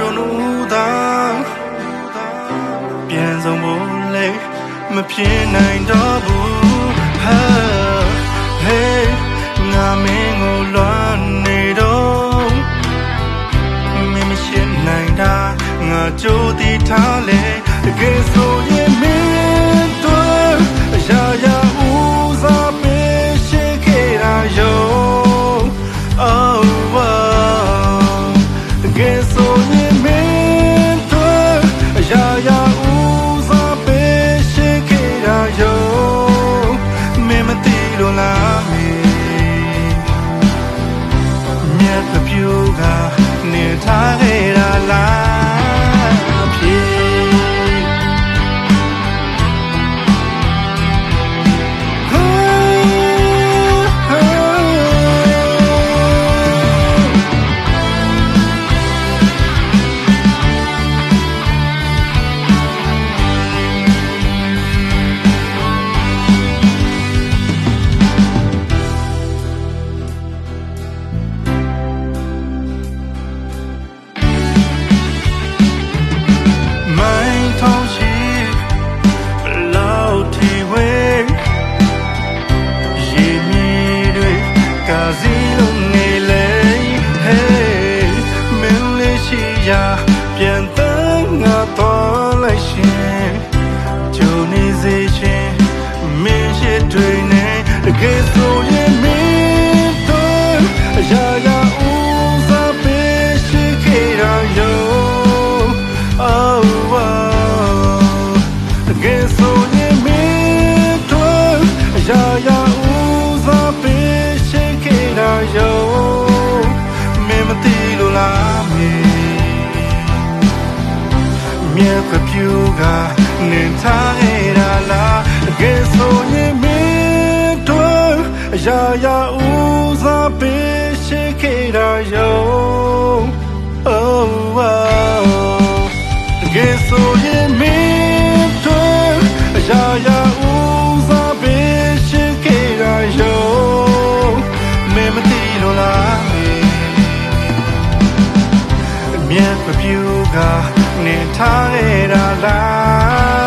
don't know that ပြန်ဆုံးဖို့လေမဖြစ်နိုင်တော့ဘူး Hey ငါမင်းကိုလွမ်းနေတော့မင်းမရှိနိုင်တာငါကြိုးတည်ထားလေတကယ်ဆိုရင်မင်းတို့အရာရာဦးစားပေးရှိခဲ့တာရော Oh wow တကယ်ဆိုရင်မင်းတို့အရာရာဦးစားပေးရှိခဲ့တာရောမင်းမသိလို့လားမင်းမြတ်တပြူကနေထားခဲ့တာလားပြေပြန်တန်းငါသွားလိုက်ရှင်ဂျိုနေစေချင်းမင်းရှိတွေနဲ့တကယ်ဆိုရင်မင်းတို့အရာရာဦးစားပေးရှိခဲ့တာရော Oh wow တကယ်ဆိုရင်မင်းတို့အရာရာဦးစားပေးရှိခဲ့တာရောမင်းမသိလို့လားမင်းမြတ်ကပြူကနေထားခဲ့တာလားတကယ်ဆိုရင်မင်းတို့အရာရာဦးစားပေးရှိခဲ့တာရော Oh wow တကယ်ဆိုရင်မင်းတို့အရာရာဦးစားပေးရှိခဲ့တာရောမင်းမသိလို့လားမြတ်ကပြူကနေထားခဲ့တာလား